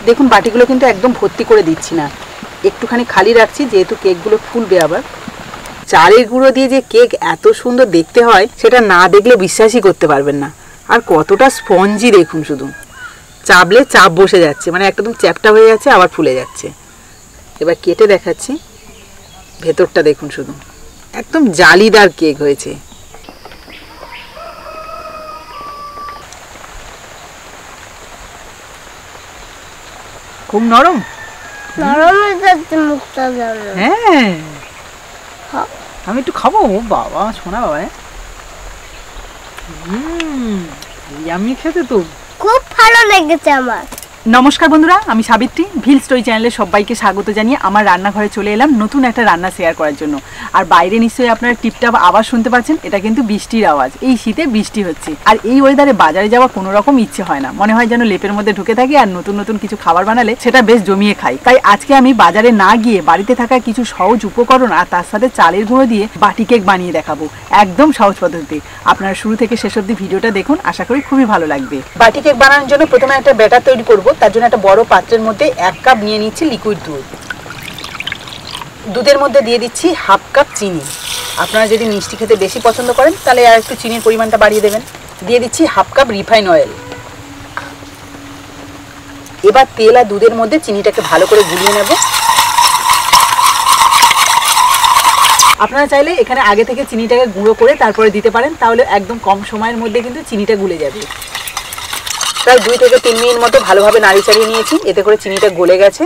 দেখুন বাটিগুলো কিন্তু একদম ভর্তি করে দিচ্ছি না, একটুখানি খালি রাখছি, যেহেতু কেকগুলো ফুলবে। আবার চালের গুঁড়ো দিয়ে যে কেক এত সুন্দর দেখতে হয় সেটা না দেখলে বিশ্বাসই করতে পারবেন না। আর কতটা স্পঞ্জি দেখুন, শুধু চাপলে চাপ বসে যাচ্ছে, মানে একদম চ্যাপটা হয়ে যাচ্ছে, আবার ফুলে যাচ্ছে। এবার কেটে দেখাচ্ছি, ভেতরটা দেখুন, শুধু একদম জালিদার কেক হয়েছে। খুব নরম, হ্যাঁ আমি একটু খাবো। বাবা শোনা বাবা, ইয়ামি খেতে তো খুব ভালো লেগেছে আমার। নমস্কার বন্ধুরা, আমি সাবিত্রী, ভিল স্টোরি চ্যানেলে সবাইকে স্বাগত জানিয়ে আমার রান্নাঘরে চলে এলাম নতুন একটা রান্না শেয়ার করার জন্য। আর বাইরে নিশ্চয়ই আপনারা টিপটাপ আওয়াজ শুনতে পাচ্ছেন, এটা কিন্তু বৃষ্টির আওয়াজ। এই শীতে বৃষ্টি হচ্ছে, আর এই ওয়েদারে বাজারে যাওয়া কোনো রকম ইচ্ছে হয় না, মনে হয় যেন লেপের মধ্যে ঢুকে থাকি, আর নতুন নতুন কিছু খাবার বানালে সেটা বেশ জমিয়ে খাই। তাই আজকে আমি বাজারে না গিয়ে বাড়িতে থাকা কিছু সহজ উপকরণ আর তার সাথে চালের গুঁড়ো দিয়ে বাটি কেক বানিয়ে দেখাবো, একদম সহজ পদ্ধতি। আপনারা শুরু থেকে শেষ অবধি ভিডিওটা দেখুন, আশা করি খুবই ভালো লাগবে। বাটি কেক বানানোর জন্য প্রথমে একটা ব্যাটার তৈরি করব। তার জন্য একটা বড় পাত্রের মধ্যে 1 কাপ নিয়ে নিচ্ছি লিকুইড দুধ। দুধের মধ্যে দিয়ে দিচ্ছি 1/2 কাপ চিনি। আপনারা যদি মিষ্টি খেতে বেশি পছন্দ করেন তাহলে আর একটু চিনির পরিমাণটা বাড়িয়ে দেবেন। দিয়ে দিচ্ছি 1/2 কাপ রিফাইন অয়েল। এবার তেল আর দুধের মধ্যে চিনিটাকে ভালো করে গুলিয়ে নেব। আপনারা চাইলে এখানে আগে থেকে চিনিটাকে গুঁড়ো করে তারপরে দিতে পারেন, তাহলে একদম কম সময়ের মধ্যে কিন্তু চিনিটা গুলে যাবে। প্রায় 2 থেকে 3 মিনিট মতো ভালোভাবে নাড়ি চাড়িয়ে নিয়েছি, এতে করে চিনিটা গলে গেছে।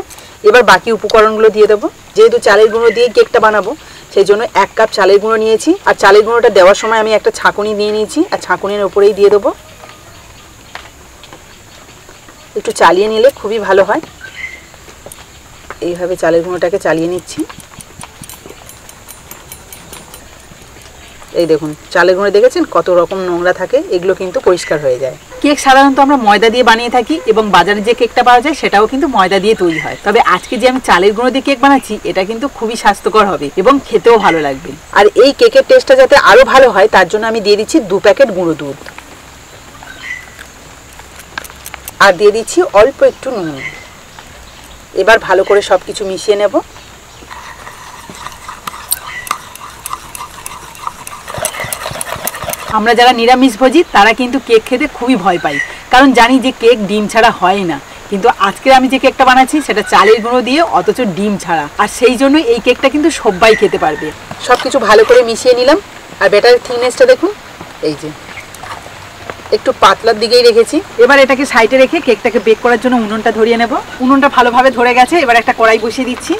এবার বাকি উপকরণগুলো দিয়ে দেবো। যেহেতু চালের গুঁড়ো দিয়ে কেকটা বানাবো, সেই জন্য 1 কাপ চালের গুঁড়ো নিয়েছি। আর চালের গুঁড়োটা দেওয়ার সময় আমি একটা ছাঁকুনি নিয়ে নিয়েছি, আর ছাঁকুনির উপরেই দিয়ে দেবো। একটু চালিয়ে নিলে খুবই ভালো হয়। এইভাবে চালের গুঁড়োটাকে চালিয়ে নিচ্ছি। এই দেখুন চালের গুঁড়ো দেখেছেন কত রকম নোংরা থাকে, এগুলো কিন্তু পরিষ্কার হয়ে যায়। কেক সাধারণত আমরা ময়দা দিয়ে বানিয়ে থাকি, এবং বাজারে যে কেকটা পাওয়া যায় সেটাও কিন্তু ময়দা দিয়ে তৈরি হয়। তবে আজকে যে আমি চালের গুঁড়ো দিয়ে কেক বানাচ্ছি, এটা কিন্তু খুবই স্বাস্থ্যকর হবে এবং খেতেও ভালো লাগবে। আর এই কেকের টেস্টটা যাতে আরো ভালো হয় তার জন্য আমি দিয়ে দিচ্ছি 2 প্যাকেট গুঁড়ো দুধ, আর দিয়ে দিচ্ছি অল্প একটু নুন। এবার ভালো করে সবকিছু মিশিয়ে নেব। আমরা যারা নিরামিষভোজী তারা কিন্তু কেক খেতে খুবই ভয় পাই, কারণ জানি যে কেক ডিম ছাড়া হয় না। কিন্তু আজকে আমি যে কেকটা বানাচ্ছি সেটা চালের গুঁড়ো দিয়ে, অথচ ডিম ছাড়া, আর সেই জন্য এই কেকটা কিন্তু সবাই খেতে পারবে। সব কিছু ভালো করে মিশিয়ে নিলাম। আর ব্যাটারের থিকনেসটা দেখুন, এই যে একটু পাতলার দিকেই রেখেছি। এবার এটাকে সাইডে রেখে কেকটাকে বেক করার জন্য উনুনটা ধরিয়ে নেব। উনুনটা ভালোভাবে ধরে গেছে, এবার একটা কড়াই বসিয়ে দিচ্ছি।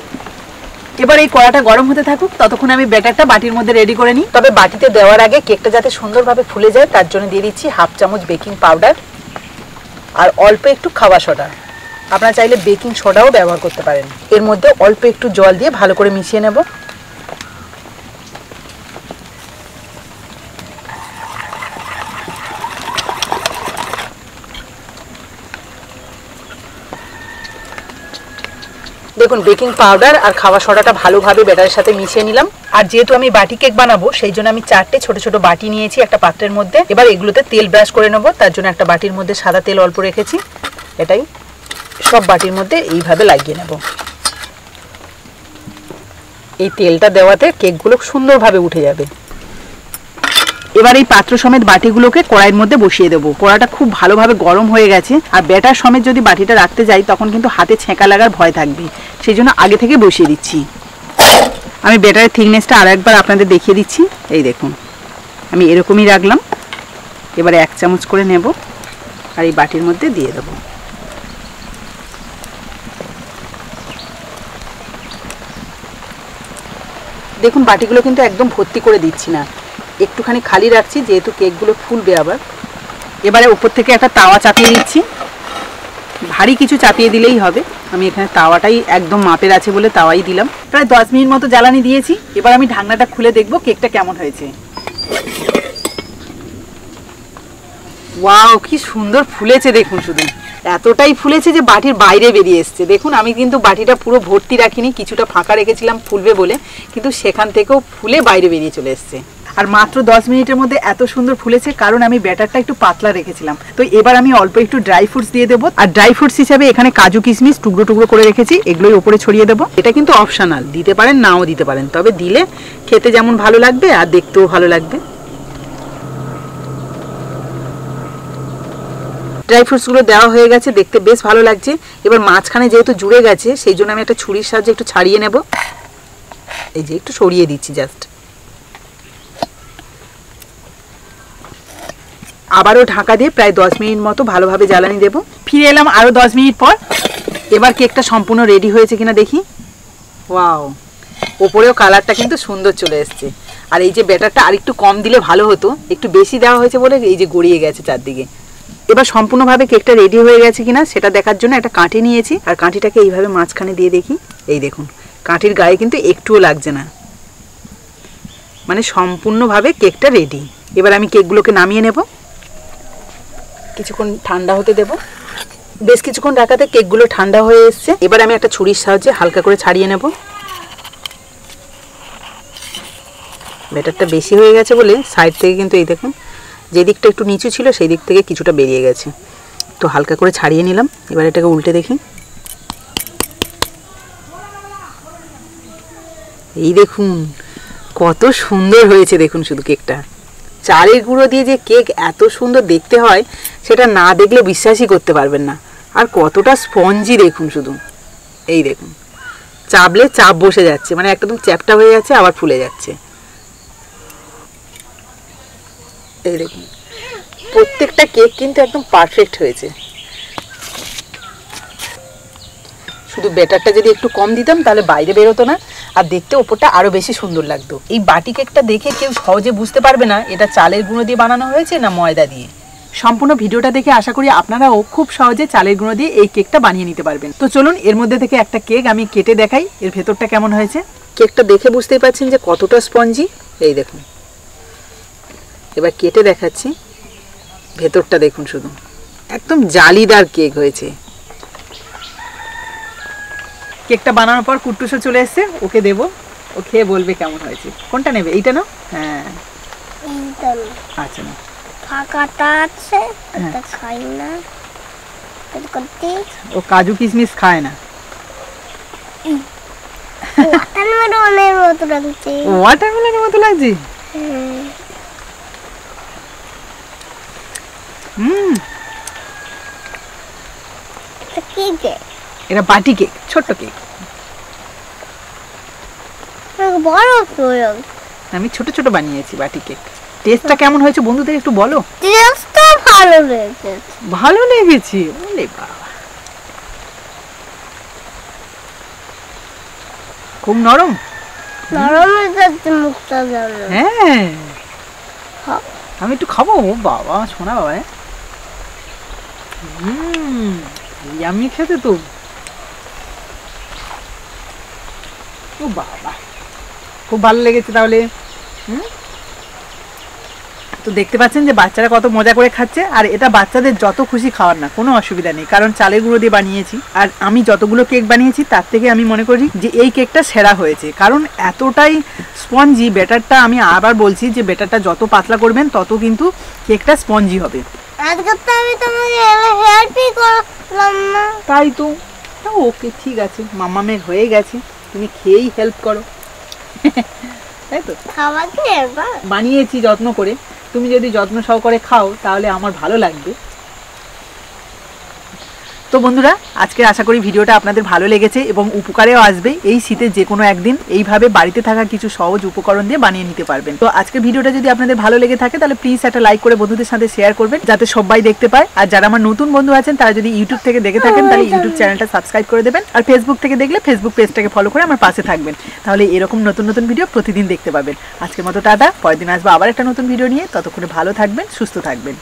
এবার এই কড়াটা গরম হতে থাকুক, ততক্ষণ আমি ব্যাটারটা বাটির মধ্যে রেডি করে নিই। তবে বাটিতে দেওয়ার আগে কেকটা যাতে সুন্দরভাবে ফুলে যায় তার জন্য দিয়ে দিচ্ছি 1/2 চামচ বেকিং পাউডার আর অল্প একটু খাওয়া সোডা। আপনারা চাইলে বেকিং সোডাও ব্যবহার করতে পারেন। এর মধ্যে অল্প একটু জল দিয়ে ভালো করে মিশিয়ে নেব। দেখুন বেকিং পাউডার আর খাওয়া সোডাটা ভালোভাবে ব্যাটারের সাথে মিশিয়ে নিলাম। আর যেহেতু আমি বাটি কেক বানাবো সেই জন্য আমি 4টে ছোট ছোট বাটি নিয়েছি একটা পাত্রের মধ্যে। এবার এগুলোতে তেল ব্রাশ করে নেব। তার জন্য একটা বাটির মধ্যে সাদা তেল অল্প রেখেছি, এটাই সব বাটির মধ্যে এইভাবে লাগিয়ে নেব। এই তেলটা দেওয়াতে কেকগুলো সুন্দরভাবে উঠে যাবে। এবার এই পাত্র সমেত বাটিগুলোকে কড়াইয়ের মধ্যে বসিয়ে দেবো। কড়াটা খুব ভালোভাবে গরম হয়ে গেছে, আর ব্যাটার সমেত যদি বাটিটা রাখতে যাই তখন কিন্তু হাতে ছেঁকা লাগার ভয় থাকবে, সেই জন্য আগে থেকে বসিয়ে দিচ্ছি। আমি ব্যাটারের থিকনেসটা আরো একবার আপনাদের দেখিয়ে দিচ্ছি। এই দেখুন আমি এরকমই রাখলাম। এবারে 1 চামচ করে নেব আর এই বাটির মধ্যে দিয়ে দেবো। দেখুন বাটিগুলো কিন্তু একদম ভর্তি করে দিচ্ছি না, একটুখানি খালি রাখছি, যেহেতু কেকগুলো ফুলবে আবার। এবারে উপর থেকে একটা তাওয়া চাপিয়ে দিচ্ছি। ভারী কিছু চাপিয়ে দিলেই হবে, আমি এখানে তাওয়াটাই একদম মাপের আছে বলে তাওয়াই দিলাম। প্রায় 10 মিনিট মতো জ্বালানি দিয়েছি। এবার আমি ঢাকনাটা খুলে দেখব কেকটা কেমন হয়েছে। ওয়াও কি সুন্দর ফুলেছে দেখুন, শুধু এতটাই ফুলেছে যে বাটির বাইরে বেরিয়ে এসছে। দেখুন আমি কিন্তু বাটিটা পুরো ভর্তি রাখিনি, কিছুটা ফাঁকা রেখেছিলাম ফুলবে বলে, কিন্তু সেখান থেকেও ফুলে বাইরে বেরিয়ে চলে এসছে। আর মাত্র 10 মিনিটের মধ্যে এত সুন্দর ফুলেছে, কারণ আমি ব্যাটারটা একটু পাতলা রেখেছিলাম। তো এবার আমি অল্প একটু ড্রাই ফ্রুটস দিয়ে দেবো। আর ড্রাই ফ্রুটস হিসাবে এখানে কাজু কিশমিশ টুকরো টুকরো করে রেখেছি, এগুলোই উপরে ছড়িয়ে দেবো। এটা কিন্তু অপশনাল, দিতে পারেন নাও দিতে পারেন, তবে দিলে খেতে যেমন ভালো লাগবে আর দেখতেও ভালো লাগবে। ড্রাই ফ্রুটসগুলো দেওয়া হয়ে গেছে, দেখতে বেশ ভালো লাগছে। এবার মাঝখানে যেহেতু জুড়ে গেছে সেই জন্য আমি একটা ছুরির সাহায্যে একটু ছাড়িয়ে নেব। এই যে একটু সরিয়ে দিচ্ছি জাস্ট। আবারও ঢাকা দিয়ে প্রায় 10 মিনিট মতো ভালোভাবে জ্বালানি দেব। ফিরে এলাম আরও 10 মিনিট পর। এবার কেকটা সম্পূর্ণ রেডি হয়েছে কিনা দেখি। ওয়াও, ওপরেও কালারটা কিন্তু সুন্দর চলে এসছে। আর এই যে ব্যাটারটা আর একটু কম দিলে ভালো হতো, একটু বেশি দেওয়া হয়েছে বলে এই যে গড়িয়ে গেছে চারদিকে। এবার সম্পূর্ণভাবে কেকটা রেডি হয়ে গেছে কিনা সেটা দেখার জন্য একটা কাঠি নিয়েছি, আর কাঠিটাকে এইভাবে মাঝখানে দিয়ে দেখি। এই দেখুন, কাঠির গায়ে কিন্তু একটুও লাগছে না, মানে সম্পূর্ণভাবে কেকটা রেডি। এবার আমি কেকগুলোকে নামিয়ে নেব, কিছুক্ষণ ঠান্ডা হতে দেব। বেশ কিছুক্ষণ রাখাতে কেকগুলো ঠান্ডা হয়ে এসছে। এবার আমি একটা ছুরির সাহায্যে হালকা করে ছাড়িয়ে নেব। ব্যাটারটা বেশি হয়ে গেছে বলে সাইড থেকে কিন্তু এই দেখুন, যে দিকটা একটু নিচু ছিল সেই দিক থেকে কিছুটা বেরিয়ে গেছে। তো হালকা করে ছাড়িয়ে নিলাম। এবার এটাকে উল্টে দেখি। এই দেখুন কত সুন্দর হয়েছে, দেখুন শুধু কেকটা। চালের গুঁড়ো দিয়ে যে কেক এত সুন্দর দেখতে হয় সেটা না দেখলে বিশ্বাসই করতে পারবেন না। আর কতটা স্পঞ্জি দেখুন শুধু। এই দেখুন, চাপলে চাপ বসে যাচ্ছে, মানে একদম চ্যাপটা হয়ে যাচ্ছে আবার ফুলে যাচ্ছে। এই দেখুন, প্রত্যেকটা কেক কিন্তু একদম পারফেক্ট হয়েছে। শুধু ব্যাটারটা যদি একটু কম দিতাম তাহলে বাইরে বেরোতো না, আর দেখতে ওপরটা আরো বেশি সুন্দর লাগতো। এই বাটি কেকটা দেখে কেউ সহজে বুঝতে পারবে না এটা চালের গুঁড়ো দিয়ে বানানো হয়েছে না ময়দা দিয়ে। সম্পূর্ণ ভিডিওটা দেখে আশা করি আপনারাও খুব সহজে চালের গুঁড়ো দিয়ে এই কেকটা বানিয়ে নিতে পারবেন। তো চলুন এর মধ্যে থেকে একটা কেক আমি কেটে দেখাই, এর ভেতরটা কেমন হয়েছে। কেকটা দেখে বুঝতেই পারছেন যে কতটা স্পঞ্জি। এই দেখুন, এবার কেটে দেখাচ্ছি। ভেতরটা দেখুন শুধু, একদম জালিদার কেক হয়েছে। কেকটা বানানোর পর কুট্টুসও চলে এসছে, ওকে দেবো, ও খেয়ে বলবে কেমন হয়েছে। কোনটা নেবে, এইটা না? হ্যাঁ আচ্ছা না, ফাঁকাটা আছে, এটা খাই না। ও কাজু কিশমিশ খায় না। ওয়াটারমেলনের মতো লাগছে। ওয়াটারমেলনের মতো লাগছে। এটা বাটি কেক, ছোট্ট কেক। বড় আমি ছোট ছোট বানিয়েছি বাটি কেক। টেস্টটা কেমন হয়েছে বন্ধুদের একটু বলো। টেস্টটা ভালো লেগেছে। ভালো লেগেছে, ওরে বাবা, খুব নরম। নরম হয়েছে মুখটা যেন। হ্যাঁ, আমি একটু খাবো। ও বাবা, শোনা বাবা। ইয়াম্মি খেতে তো। ও বাবা, খুব ভালো লেগেছে তাহলে। তো দেখতে পাচ্ছেন যে বাচ্চারা কত মজা করে খাচ্ছে। আর এটা বাচ্চাদের যত খুশি খাওয়ার না, কোনো অসুবিধা নেই, কারণ চালের গুঁড়ো দিয়ে বানিয়েছি। আর আমি যতগুলো কেক বানিয়েছি তার থেকে আমি মনে করি যে এই কেকটা সেরা হয়েছে, কারণ এতটাই স্পঞ্জি ব্যাটারটা। আমি আবার বলছি যে ব্যাটারটা যত পাতলা করবেন তত কিন্তু কেকটা স্পঞ্জি হবে। আজকে তো আমি তোমাকে হেল্পই করলাম না। তাই তো। ওকে ঠিক আছে, মামামের হয়ে গেছে, তুমি খেয়েই হেল্প করো। তাই তো, খাওয়া কি এবার বানিয়েছি যত্ন করে, তুমি যদি যত্ন সহকারে খাও তাহলে আমার ভালো লাগবে। তো বন্ধুরা, আজকে আশা করি ভিডিওটা আপনাদের ভালো লেগেছে এবং উপকারেও আসবে। এই শীতে যে কোনো একদিন এইভাবে বাড়িতে থাকা কিছু সহজ উপকরণ দিয়ে বানিয়ে নিতে পারবেন। তো আজকের ভিডিওটা যদি আপনাদের ভালো লেগে থাকে তাহলে প্লিজ একটা লাইক করে বন্ধুদের সাথে শেয়ার করবেন, যাতে সবাই দেখতে পায়। আর যারা আমার নতুন বন্ধু আছেন তারা যদি ইউটিউব থেকে দেখে থাকেন তাহলে ইউটিউব চ্যানেলটা সাবস্ক্রাইব করে দেবেন। আর ফেসবুক থেকে দেখলে ফেসবুক পেজটাকে ফলো করে আমার পাশে থাকবেন, তাহলে এরকম নতুন নতুন ভিডিও প্রতিদিন দেখতে পাবেন। আজকের মতো টাটা, পরের দিন আসবো আবার একটা নতুন ভিডিও নিয়ে। ততক্ষণে ভালো থাকবেন, সুস্থ থাকবেন।